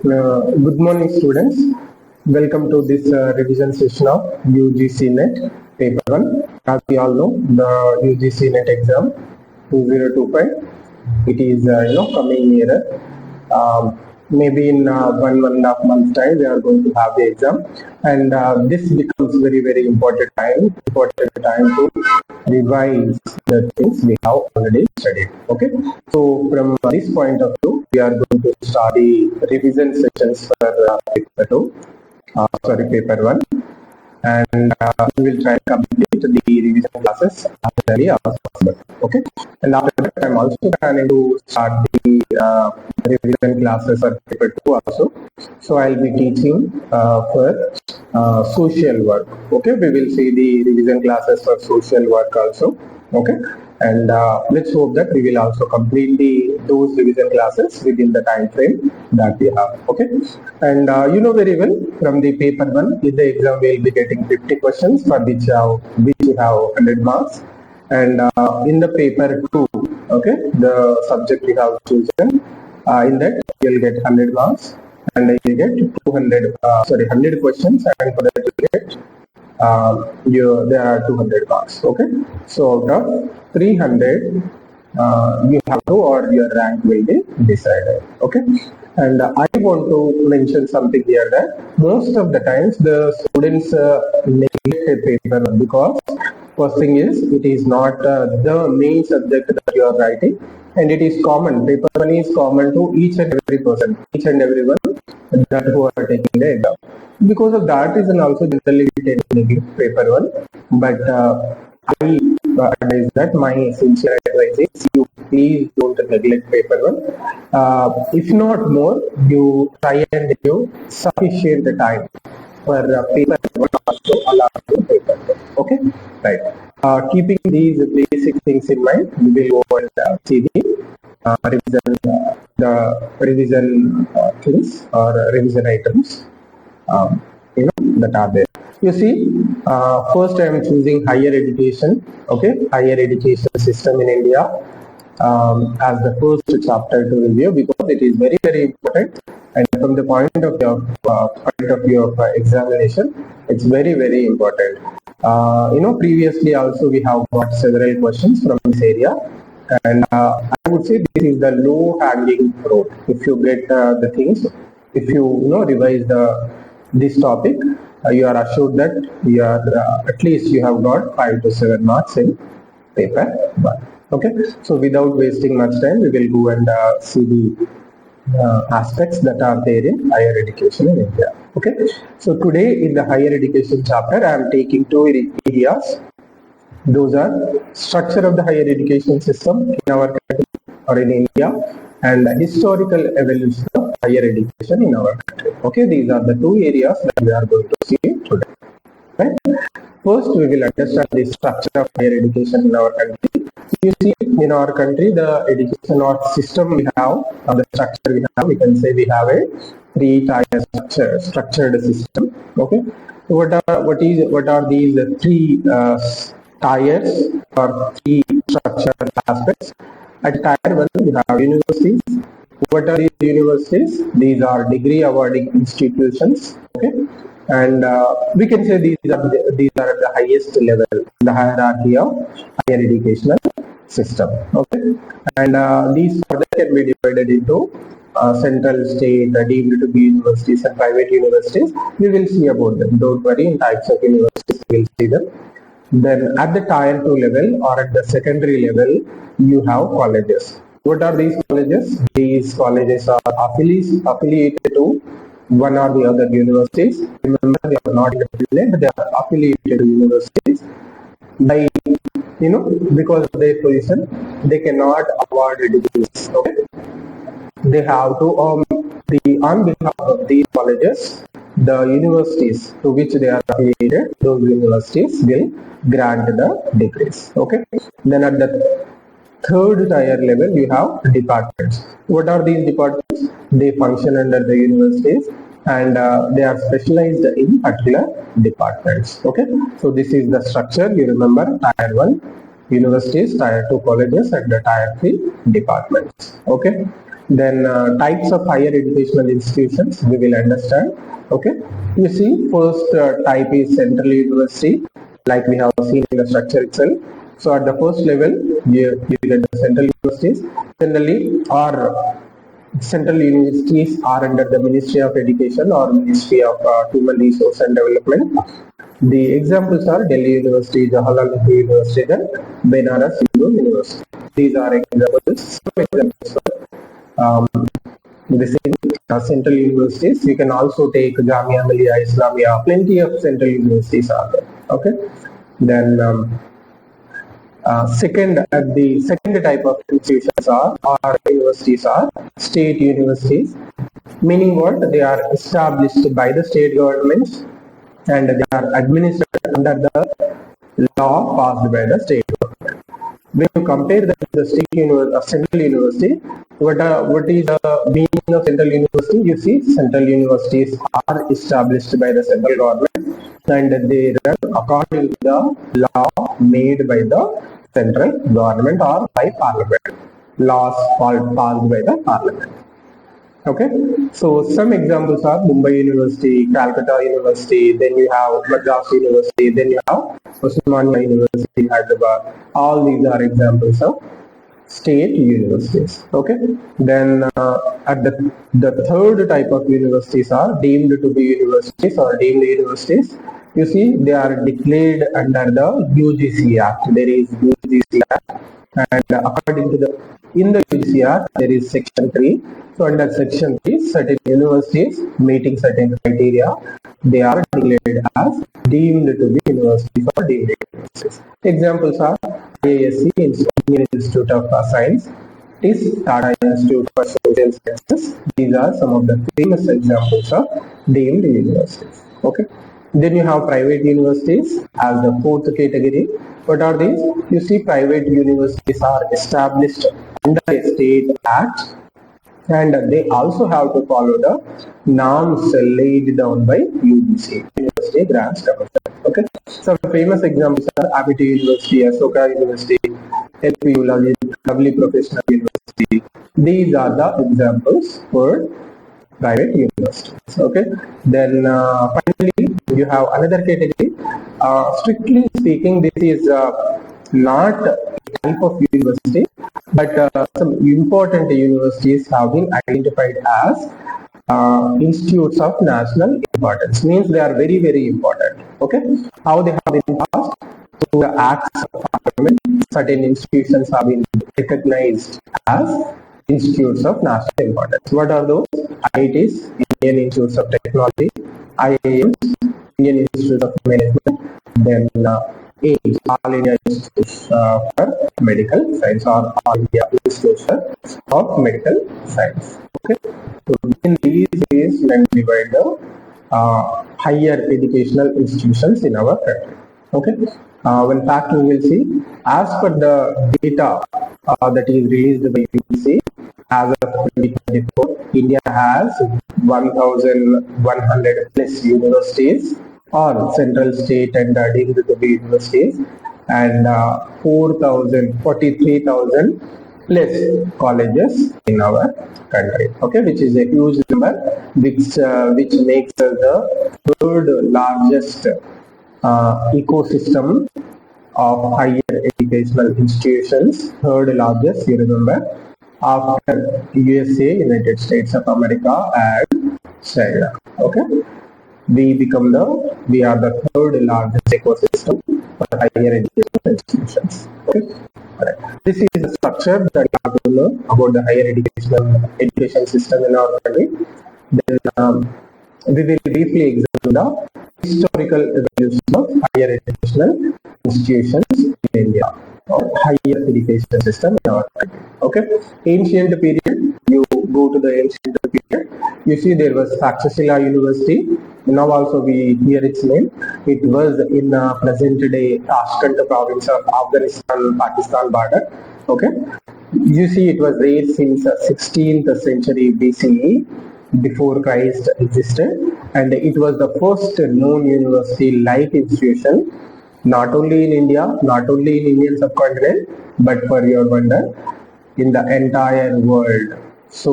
Good morning, students. Welcome to this revision session of UGC NET paper 1. As we all know, the UGC NET exam 2025, it is coming nearer. Maybe in 1.5 months time we are going to have the exam, and this becomes very important time to revise the things we have already studied. Okay, so from this point of view, we are going to start the revision sessions for paper 2, paper 1, and we will try to complete the revision classes as early as possible. Okay, and after that, I'm also planning to start the revision classes for paper 2 also. So I'll be teaching for social work. Okay, we will see the revision classes for social work also. Okay, and let's hope that we will also complete those revision classes within the time frame that we have. Okay, and you know very well, from the paper 1 in the exam we will be getting 50 questions for which you have 100 marks, and in the paper 2, okay, the subject we have chosen, in that you will get 100 marks, and you will get 100 questions, and for that you will get there are 200 marks. Okay, so out of 300, you have to, or your rank will be decided. Okay, and I want to mention something here, that most of the times the students neglect paper 1 because first thing is, it is not the main subject that you are writing, and it is common. Paper 1 is common to each and every person, each and everyone that who are taking the exam. Because of that reason also, generally we tend to neglect paper 1, but I advise that, my sincere advice is, you please don't neglect paper 1. If not more, you try and give sufficient time for paper 1 also along with paper 2. Okay, right. Keeping these basic things in mind, we will go and see the revision things, or revision items that are there. You see, first I am choosing higher education. Okay, higher education system in India as the first chapter to review, because it is very important, and from the point of view of examination, it's very important. Previously also we have got several questions from this area, and I would say this is the low hanging fruit. If you get the things, if you revise this topic, you are assured that you are at least you have got 5 to 7 marks in paper 1. Okay, so without wasting much time, we will go and see the aspects that are there in higher education in India. Okay, so today in the higher education chapter, I am taking 2 areas. Those are structure of the higher education system in our country or in India, and historical evolution of higher education in our country. Okay, these are the 2 areas that we are going to see today. Right? First, we will understand the structure of higher education in our country. You see, in our country, the education or system we have, or the structure we have, we can say we have a 3-tier structured system. Okay, so what are these 3 tiers or 3 structural aspects? At tier 1, we have universities. What are these universities? These are degree awarding institutions. Okay, and we can say these are at the highest level, the hierarchy of higher educational system. Okay, and these further can be divided into central, state, deemed to be universities, and private universities. We will see about them. Don't worry, in types of universities we will see them. Then at the tier 2 level, or at the secondary level, you have colleges. What are these colleges? These colleges are affiliated to one or the other universities. Remember, they are not independent, they are affiliated to universities. By because of their position, they cannot award degrees. Okay, they have to on behalf of these colleges, the universities to which they are affiliated, those universities will grant the degrees. Okay, then at the third tier level, you have departments. What are these departments? They function under the universities, and they are specialized in particular departments. Okay, so this is the structure. You remember, tier 1 universities, tier 2 colleges, and the tier 3 departments. Okay, Then types of higher educational institutions we will understand. Okay, you see, first type is central university, like we have seen in the structure itself. So at the first level, you get the central universities. Generally, or central universities are under the Ministry of Education or Ministry of Human Resource and Development. The examples are Delhi University, Jawaharlal Nehru University, then Benares Hindu University. These are examples. Some examples are the same central universities. You can also take Jamia Millia Islamia. Plenty of central universities are there. Okay. Then the second type of institutions are universities are state universities, meaning what? They are established by the state governments and they are administered under the law passed by the state government. When you compare that to the central university, what is the meaning of central university? You see, central universities are established by the central government and they run according to the law made by the central government or by parliament. Laws passed by the parliament. Okay, so some examples are Mumbai University, Calcutta University, then you have Madras University, then you have Osmania University, Hyderabad. All these are examples of state universities. Okay, then at the third type of universities are deemed to be universities or deemed universities. You see, they are declared under the UGC Act. There is UGC Act, and according to in the UGC Act, there is Section 3. So under Section 3, certain universities meeting certain criteria, they are declared as deemed to be universities or deemed universities. Examples are IISc, Indian Institute of Science, TIS, Tata Institute for Social Sciences. These are some of the famous examples of deemed universities. Okay. Then you have private universities as the fourth category. What are these? You see, private universities are established under a state act and they also have to follow the norms laid down by UGC, University Grants Commission. Okay. Some famous examples are Amity University, Asoka University, LPU, Lovely Professional University. These are the examples for private universities. Okay. Then finally, you have another category. Strictly speaking, this is not a type of university, but some important universities have been identified as institutes of national importance. Means they are very, very important. Okay. How they have been passed? Through the acts of parliament, certain institutions have been recognized as institutes of national importance. What are those? IITs, Indian Institutes of Technology, IIMs, Indian Institute of Management, then AIMS, All India Institutes for Medical Science or All India Institutes of Medical Science. Okay. So in these ways, we can divide the higher educational institutions in our country. Okay. One fact we will see, as per the data that is released by UGC, as of 2024, India has 1,100 plus universities or central, state and deemed to be universities, and 43,000 plus colleges in our country. Okay, which is a huge number, which makes us the third largest ecosystem of higher educational institutions, third largest, you remember, after USA, United States of America and China. Okay, we are the third largest ecosystem for higher education institutions. Okay, correct. This is the structure that you have to know about the higher education system in our country. Then we will briefly examine the historical evolution of higher educational institutions in India or higher education system in our country. Okay, ancient period. You go to the ancient period. You see, there was Takshashila University. Now also we hear its name. It was in present day Tashkent province of Afghanistan-Pakistan border. Okay, you see, it was there since 16th century BCE, before Christ existed, and it was the first known university-like institution, not only in India, not only in Indian subcontinent, but for your wonder, in the entire world. So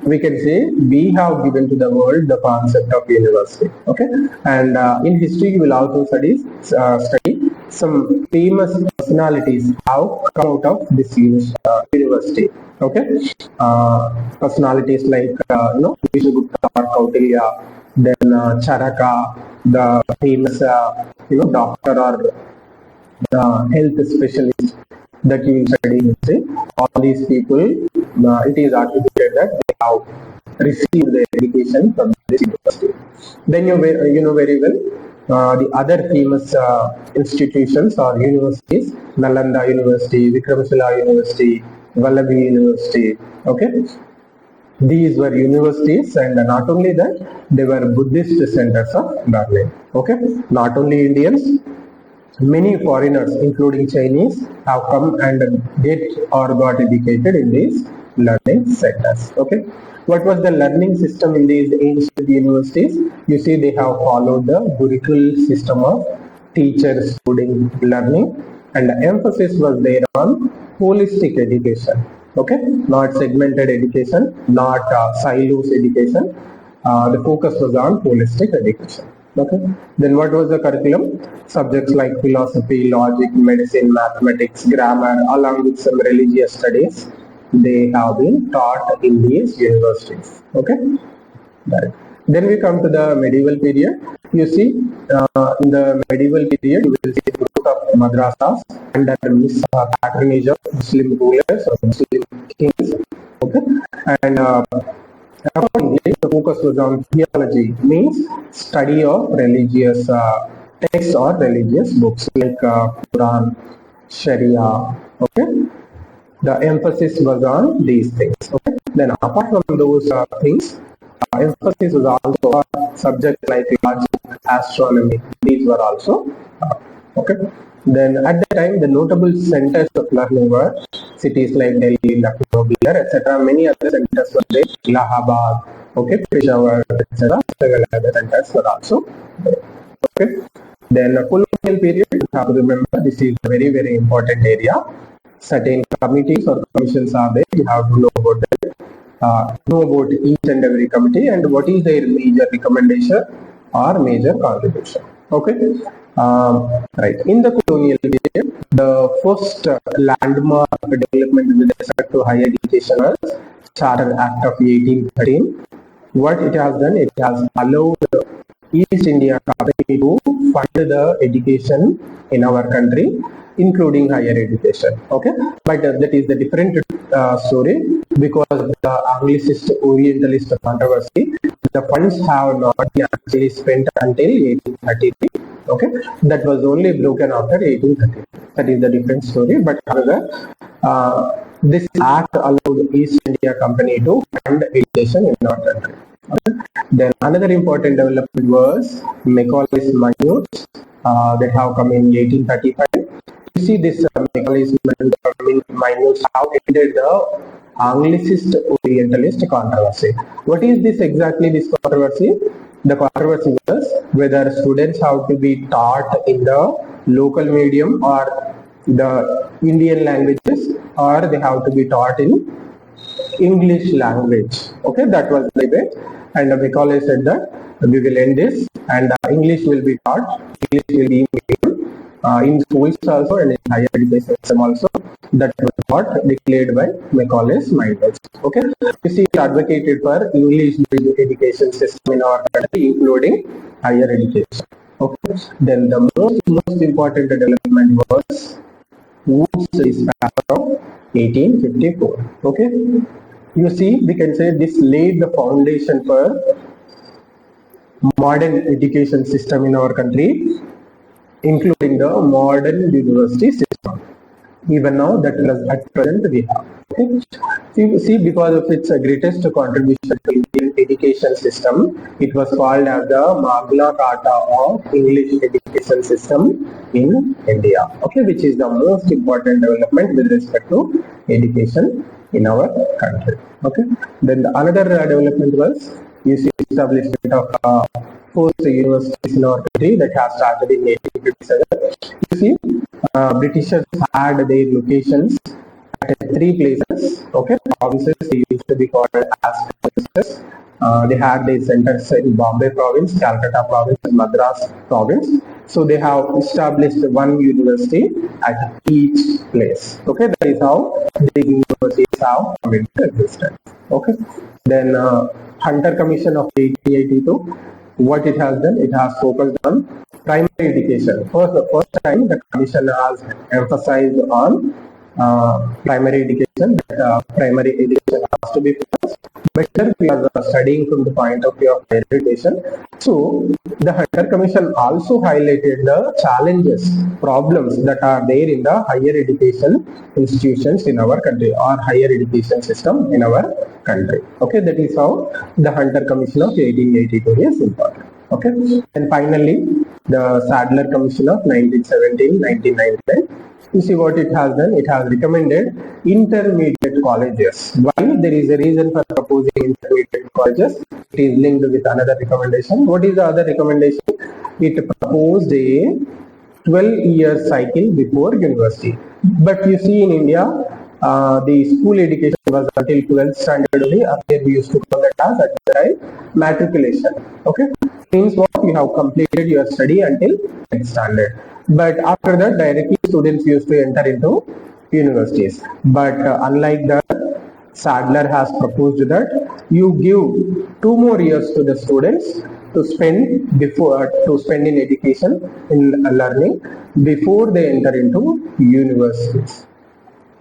we can say we have given to the world the concept of university. Okay, and in history you will also study some famous personalities have come out of this university. Okay, personalities like Vishnu or Kautilya, then Charaka, the famous doctor or the health specialist that you will study in history. All these people, it is attributed that they have received their education from this university. Then you know very well the other famous institutions or universities: Nalanda University, Vikramshila University, Vallabhi University. Okay, these were universities, and not only that, they were Buddhist centers of learning. Okay, not only Indians, many foreigners, including Chinese, have come and get or got educated in these learning centers. Okay, what was the learning system in these ancient universities? You see, they have followed the Gurukul system of teacher-student learning, and the emphasis was there on holistic education. Okay, not segmented education, not silos education. The focus was on holistic education. Okay. Then what was the curriculum? Subjects like philosophy, logic, medicine, mathematics, grammar, along with some religious studies, they have been taught in these universities. Okay. Right. Then we come to the medieval period. You see, in the medieval period, you will see a group of madrasas under the patronage of Muslim rulers or Muslim kings. Okay, and accordingly, the focus was on theology, means study of religious texts or religious books like Quran, Sharia. Okay, the emphasis was on these things. Okay, then apart from those things, emphasis was also on subjects like logic, astronomy. These were also okay. Then at the time, the notable centers of learning were cities like Delhi, Lucknow, Bihar, etc. Many other centers were there. Allahabad, okay, Peshawar, etc. Several other centers were also there. Okay. Then colonial period, you have to remember this is a very, very important area. Certain committees or commissions are there. You have to know about each and every committee and what is their major recommendation or major contribution. Okay. Right. In the colonial period, the first landmark development with respect to higher education was Charter Act of 1813. What it has done, it has allowed East India Company to fund the education in our country, including higher education. Okay, but that is the different story, because the Anglicist Orientalist controversy, the funds have not been actually spent until 1833. Okay, that was only broken after 1830. That is the different story. But however, this act allowed East India Company to fund education in our country. Okay. Then another important development was Macaulay's minutes that have come in 1835. You see this Macaulay's minutes have ended the Anglicist Orientalist controversy. What is this exactly, this controversy? The controversy was whether students have to be taught in the local medium or the Indian languages, or they have to be taught in English language. Okay, that was the debate, and Macaulay said that we will end this, and English will be taught. English will be in schools also and in higher education system also. That was what declared by Macaulay's minutes. Okay, you see, he advocated for English education system in our country, including higher education. Okay, then the most important development was Wood's dispatch of 1854. Okay, you see, we can say this laid the foundation for modern education system in our country, including the modern university system. Even now, that at present we have. Okay. See, because of its greatest contribution to Indian education system, it was called as the Magna Carta of English education system in India. Okay, which is the most important development with respect to education in our country. Okay. Then the another development was, you see, establishment of first universities in our country that has started in 1857. You see, Britishers had their locations at at 3 places. Okay, provinces they used to be called as provinces. They had their centers in Bombay province, Calcutta province, and Madras province. So they have established one university at each place. Okay, that is how the universities have come into existence. Okay, then Hunter Commission of 1882. What it has done? It has focused on primary education. For the first time, the commission has emphasized on primary education. That primary education has to be first. Better we are studying from the point of view of higher education. So the Hunter Commission also highlighted the challenges, problems that are there in the higher education institutions in our country or higher education system in our country. Okay, that is how the Hunter Commission of 1882 is important. Okay, and finally the Sadler Commission of 1917-1999. You see what it has done? It has recommended intermediate colleges. Why? There is a reason for proposing intermediate colleges. It is linked with another recommendation. What is the other recommendation? It proposed a 12-year cycle before university. But you see in India, the school education was until 12th standard only. Earlier we used to call it as at the time matriculation. Okay, means what? You have completed your study until 10th standard. But after that, directly students used to enter into universities. But unlike that, Sadler has proposed that you give 2 more years to the students to spend in education, in learning, before they enter into universities.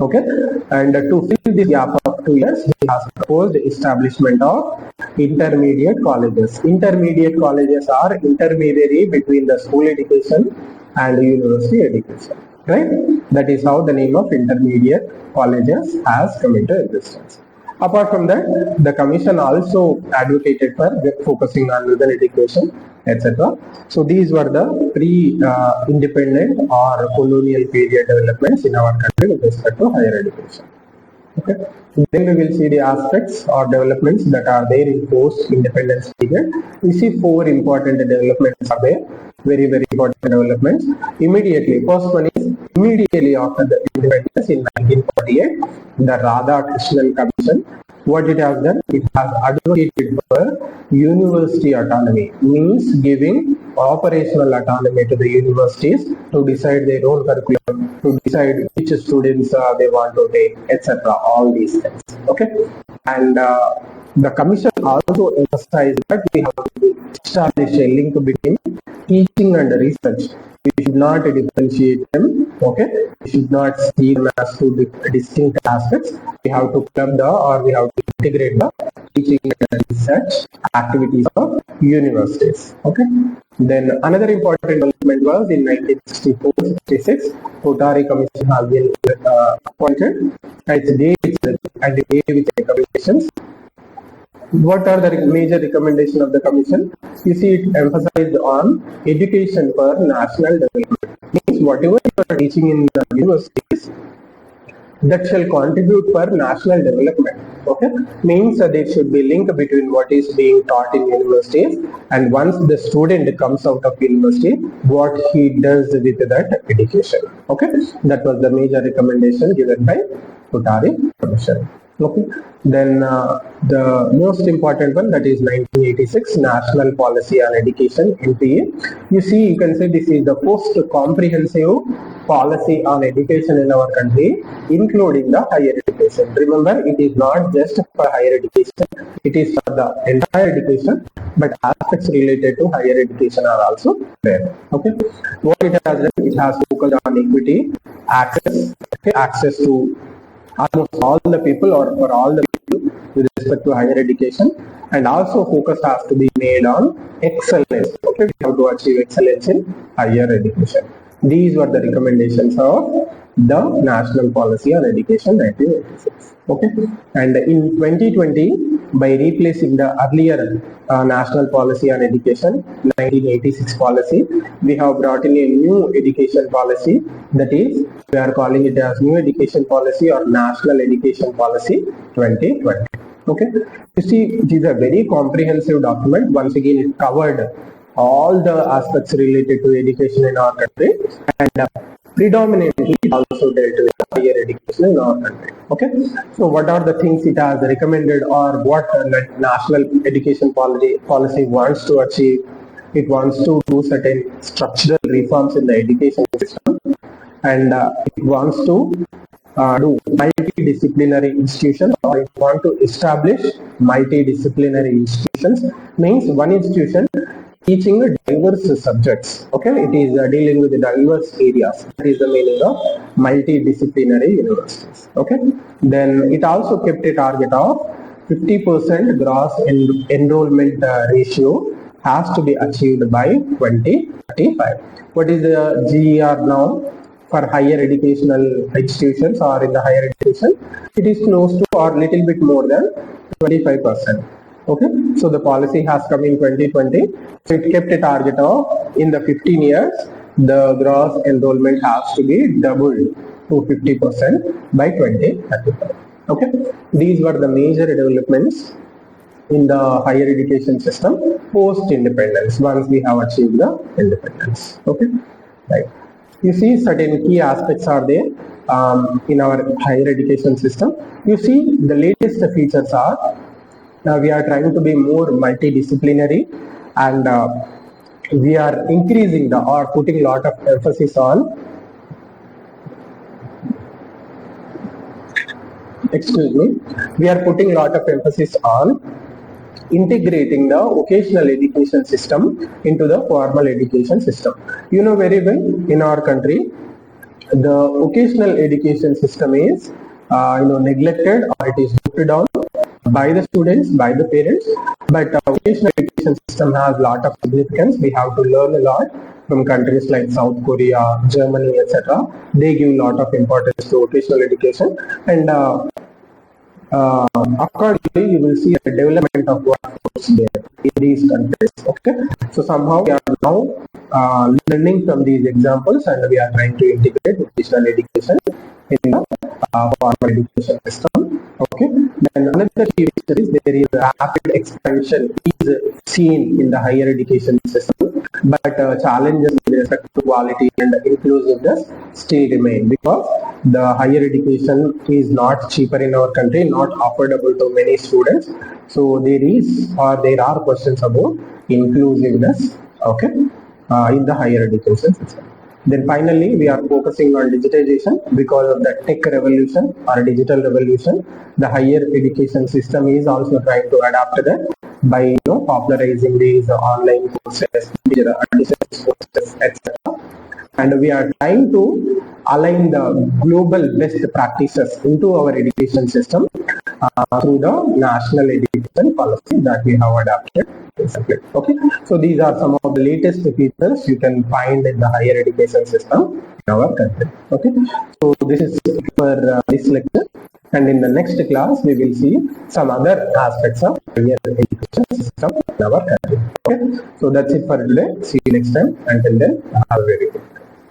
Okay, and to fill this gap of 2 years, he has proposed establishment of intermediate colleges. Intermediate colleges are intermediary between the school education and university education, right? That is how the name of intermediate colleges has come into existence. Apart from that, the commission also advocated for focusing on women education, etc. So these were the pre-independent or colonial period developments in our country with respect to higher education. Okay. Then we will see the aspects or developments that are there in post-independence period. We see 4 important developments are there. Very, very important developments. Immediately, first one is immediately after the independence in 1948, the Radha Krishnan Commission. What it has done? It has advocated for university autonomy, means giving operational autonomy to the universities to decide their own curriculum, to decide which students they want to take, etc. All these things. Okay, and the commission also emphasized that we have to establish a link between teaching and research. We should not differentiate them. Okay, we should not see them as 2 distinct aspects. We have to club we have to integrate the teaching and research activities of universities. Okay. Then another important development was in 1964-66, Kotari Commission has been appointed, and it gave its recommendations. What are the major recommendations of the commission? You see, it emphasized on education for national development. Means whatever you are teaching in the universities, that shall contribute for national development. Okay, means there should be link between what is being taught in universities and once the student comes out of university, what he does with that education. Okay, that was the major recommendation given by Kotari Commission. Okay, then the most important one, that is 1986 National Policy on Education, NPA. You see, you can say this is the most comprehensive policy on education in our country, including the higher education. Remember, it is not just for higher education, it is for the entire education, but aspects related to higher education are also there. Okay, what it has done, it has focused on equity, access to almost all the people or for all the people with respect to higher education, and also focus has to be made on excellence. Okay, we have to achieve excellence in higher education. These were the recommendations of the National Policy on Education 1986. Okay, and in 2020, by replacing the earlier National Policy on Education 1986 policy, we have brought in a new education policy, that is, we are calling it as New Education Policy or National Education Policy 2020. Okay, you see, it is a very comprehensive document. Once again, it covered all the aspects related to education in our country, and predominantly it also dealt with higher education in our country. Okay, so what are the things it has recommended, or what national education policy wants to achieve? It wants to do certain structural reforms in the education system, and it wants to do multidisciplinary institutions, or it wants to establish multidisciplinary institutions. Means one institution teaching diverse subjects. Okay, it is dealing with diverse areas. That is the meaning of multidisciplinary universities. Okay, then it also kept a target of 50% gross enrollment ratio has to be achieved by 2035. What is the GER now for higher educational institutions or in the higher education? It is close to or little bit more than 25%. Okay, so the policy has come in 2020. So it kept a target of in the 15 years, the gross enrollment has to be doubled to 50% by 2035. Okay, these were the major developments in the higher education system post independence, once we have achieved the independence. Okay, right. You see certain key aspects are there in our higher education system. You see the latest features are we are trying to be more multidisciplinary, and we are increasing the or putting a lot of emphasis on we are putting a lot of emphasis on integrating the vocational education system into the formal education system. You know very well, in our country, the vocational education system is neglected, or it is looked down by the students, by the parents. But vocational education system has a lot of significance. We have to learn a lot from countries like South Korea, Germany, etc. They give a lot of importance to vocational education, and accordingly, you will see a development of workforce there in these countries. Okay, so somehow we are now learning from these examples, and we are trying to integrate vocational education in the formal education system. Okay, then another key feature is there is a rapid expansion is seen in the higher education system, but challenges with respect to quality and inclusiveness still remain, because the higher education is not cheaper in our country, not affordable to many students. So there are questions about inclusiveness. Okay, in the higher education system. Then finally, we are focusing on digitization because of the tech revolution or digital revolution. The higher education system is also trying to adapt to that by popularizing these online courses, distance courses, etc. And we are trying to align the global best practices into our education system through the national education policy that we have adopted recently. Okay, so these are some of the latest features you can find in the higher education system in our country. Okay, so this is for this lecture, and in the next class we will see some other aspects of higher education system in our country. Okay, so that's it for today. See you next time. Until then, have a very good day.